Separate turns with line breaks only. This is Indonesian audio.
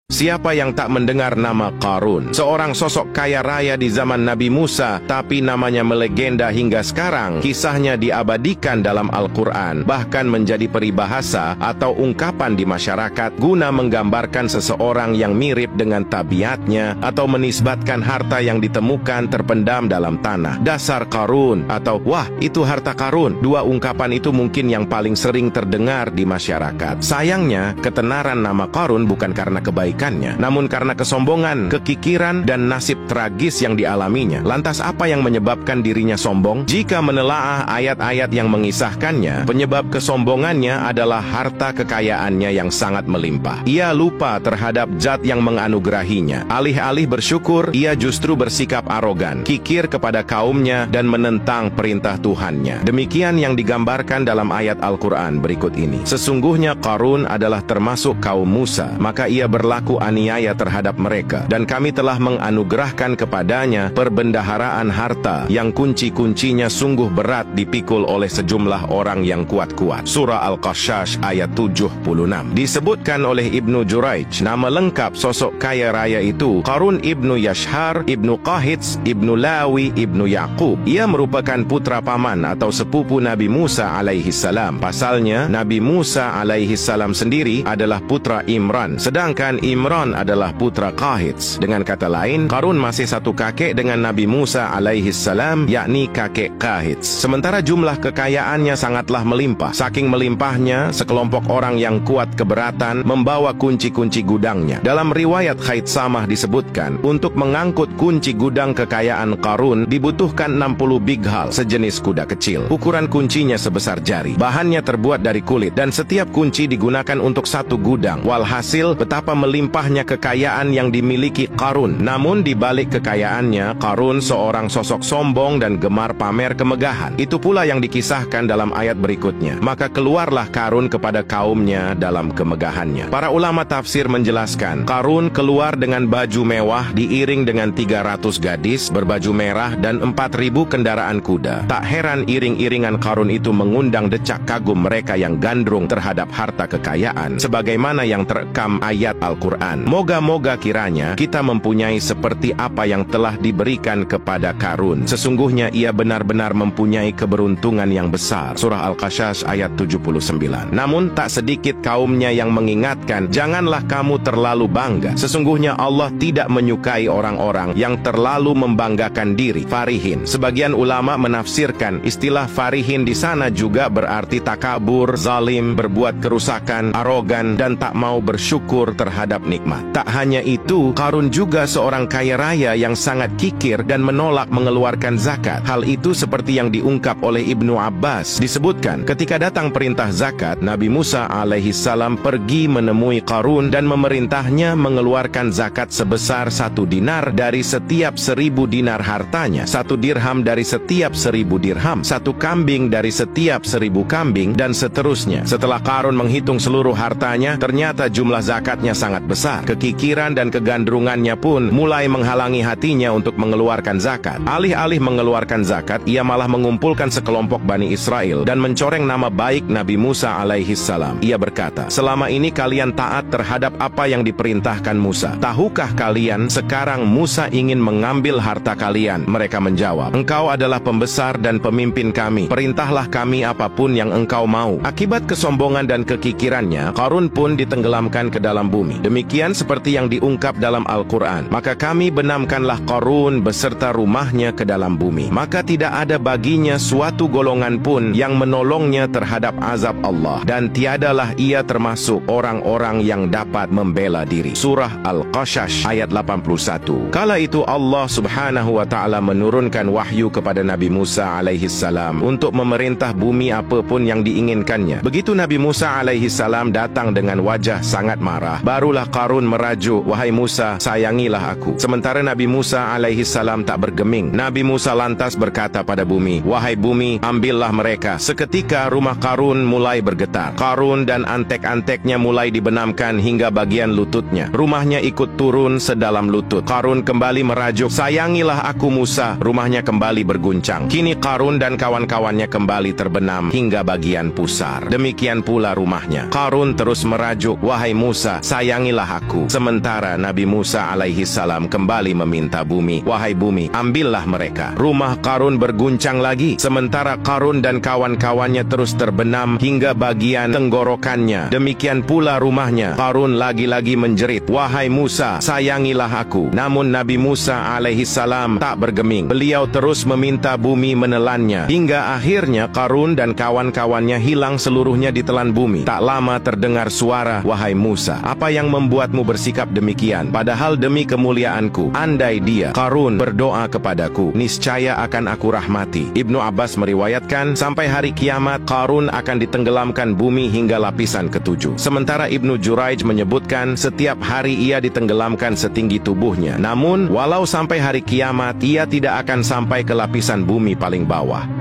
Siapa yang tak mendengar nama Qarun? Seorang sosok kaya raya di zaman Nabi Musa, tapi namanya melegenda hingga sekarang. Kisahnya diabadikan dalam Al-Quran, bahkan menjadi peribahasa atau ungkapan di masyarakat guna menggambarkan seseorang yang mirip dengan tabiatnya atau menisbatkan harta yang ditemukan terpendam dalam tanah. Dasar Qarun atau wah, itu harta Qarun. Dua ungkapan itu mungkin yang paling sering terdengar di masyarakat. Sayangnya, ketenaran nama Qarun bukan karena kebaikan, namun karena kesombongan, kekikiran, dan nasib tragis yang dialaminya. Lantas apa yang menyebabkan dirinya sombong? Jika menelaah ayat-ayat yang mengisahkannya, penyebab kesombongannya adalah harta kekayaannya yang sangat melimpah. Ia lupa terhadap zat yang menganugerahinya. Alih-alih bersyukur, ia justru bersikap arogan, kikir kepada kaumnya, dan menentang perintah Tuhannya. Demikian yang digambarkan dalam ayat Al-Quran berikut ini. Sesungguhnya Qarun adalah termasuk kaum Musa, maka ia berlaku aniaya terhadap mereka, dan kami telah menganugerahkan kepadanya perbendaharaan harta yang kunci-kuncinya sungguh berat dipikul oleh sejumlah orang yang kuat-kuat. Surah Al-Qasas ayat 76. Disebutkan oleh Ibnu Juraij, nama lengkap sosok kaya raya itu Qarun ibnu Yashhar, ibnu Qahits, ibnu Lawi, ibnu Yaqub. Ia merupakan putra paman atau sepupu Nabi Musa alaihi salam. Pasalnya, Nabi Musa alaihi salam sendiri adalah putra Imran, sedangkan Imran adalah putra Qahits. Dengan kata lain, Qarun masih satu kakek dengan Nabi Musa alaihi salam, yakni kakek Qahits. Sementara jumlah kekayaannya sangatlah melimpah. Saking melimpahnya, sekelompok orang yang kuat keberatan membawa kunci-kunci gudangnya. Dalam riwayat Khaitsamah disebutkan, untuk mengangkut kunci gudang kekayaan Qarun dibutuhkan 60 bighal, sejenis kuda kecil. Ukuran kuncinya sebesar jari. Bahannya terbuat dari kulit, dan setiap kunci digunakan untuk satu gudang. Walhasil, betapa melimpahnya kekayaan yang dimiliki Qarun. Namun di balik kekayaannya, Qarun seorang sosok sombong dan gemar pamer kemegahan. Itu pula yang dikisahkan dalam ayat berikutnya. Maka keluarlah Qarun kepada kaumnya dalam kemegahannya. Para ulama tafsir menjelaskan, Qarun keluar dengan baju mewah diiring dengan 300 gadis berbaju merah dan 4.000 kendaraan kuda. Tak heran iring-iringan Qarun itu mengundang decak kagum mereka yang gandrung terhadap harta kekayaan, sebagaimana yang terekam ayat Al-Quran. Moga-moga kiranya kita mempunyai seperti apa yang telah diberikan kepada Qarun. Sesungguhnya ia benar-benar mempunyai keberuntungan yang besar. Surah Al-Qasas ayat 79. Namun tak sedikit kaumnya yang mengingatkan, janganlah kamu terlalu bangga. Sesungguhnya Allah tidak menyukai orang-orang yang terlalu membanggakan diri. Farihin. Sebagian ulama menafsirkan istilah farihin di sana juga berarti takabur, zalim, berbuat kerusakan, arogan, dan tak mau bersyukur terhadap nikmat. Tak hanya itu, Qarun juga seorang kaya raya yang sangat kikir dan menolak mengeluarkan zakat. Hal itu seperti yang diungkap oleh Ibnu Abbas. Disebutkan, ketika datang perintah zakat, Nabi Musa alaihi salam pergi menemui Qarun dan memerintahnya mengeluarkan zakat sebesar 1 dinar dari setiap 1000 dinar hartanya, 1 dirham dari setiap 1000 dirham, 1 kambing dari setiap 1000 kambing, dan seterusnya. Setelah Qarun menghitung seluruh hartanya, ternyata jumlah zakatnya sangat besar. Kekikiran dan kegandrungannya pun mulai menghalangi hatinya untuk mengeluarkan zakat. Alih-alih mengeluarkan zakat, ia malah mengumpulkan sekelompok Bani Israel dan mencoreng nama baik Nabi Musa alaihi salam. Ia berkata, selama ini kalian taat terhadap apa yang diperintahkan Musa. Tahukah kalian sekarang Musa ingin mengambil harta kalian? Mereka menjawab, engkau adalah pembesar dan pemimpin kami. Perintahlah kami apapun yang engkau mau. Akibat kesombongan dan kekikirannya, Qarun pun ditenggelamkan ke dalam bumi. Demikian seperti yang diungkap dalam Al-Quran. Maka kami benamkanlah Qarun beserta rumahnya ke dalam bumi. Maka tidak ada baginya suatu golongan pun yang menolongnya terhadap azab Allah. Dan tiadalah ia termasuk orang-orang yang dapat membela diri. Surah Al-Qasas ayat 81. Kala itu Allah subhanahu wa ta'ala menurunkan wahyu kepada Nabi Musa alaihi salam untuk memerintah bumi apapun yang diinginkannya. Begitu Nabi Musa alaihi salam datang dengan wajah sangat marah, barulah Qarun merajuk, wahai Musa, sayangilah aku. Sementara Nabi Musa alaihi salam tak bergeming. Nabi Musa lantas berkata pada bumi, wahai bumi, ambillah mereka. Seketika rumah Qarun mulai bergetar. Qarun dan antek-anteknya mulai dibenamkan hingga bagian lututnya. Rumahnya ikut turun sedalam lutut. Qarun kembali merajuk, sayangilah aku Musa. Rumahnya kembali berguncang. Kini Qarun dan kawan-kawannya kembali terbenam hingga bagian pusar. Demikian pula rumahnya. Qarun terus merajuk, wahai Musa, sayangilah sayangilah aku. Sementara Nabi Musa alaihi salam kembali meminta bumi, wahai bumi, ambillah mereka. Rumah Qarun berguncang lagi, sementara Qarun dan kawan-kawannya terus terbenam hingga bagian tenggorokannya. Demikian pula rumahnya. Qarun lagi-lagi menjerit, wahai Musa, sayangilah aku. Namun Nabi Musa alaihi salam tak bergeming. Beliau terus meminta bumi menelannya, hingga akhirnya Qarun dan kawan-kawannya hilang seluruhnya ditelan bumi. Tak lama terdengar suara, wahai Musa, apa yang membuatmu bersikap demikian? Padahal demi kemuliaanku, andai dia, Qarun, berdoa kepadaku, niscaya akan aku rahmati. Ibnu Abbas meriwayatkan, sampai hari kiamat, Qarun akan ditenggelamkan bumi hingga lapisan ketujuh. Sementara Ibnu Juraij menyebutkan, setiap hari ia ditenggelamkan setinggi tubuhnya. Namun, walau sampai hari kiamat, ia tidak akan sampai ke lapisan bumi paling bawah.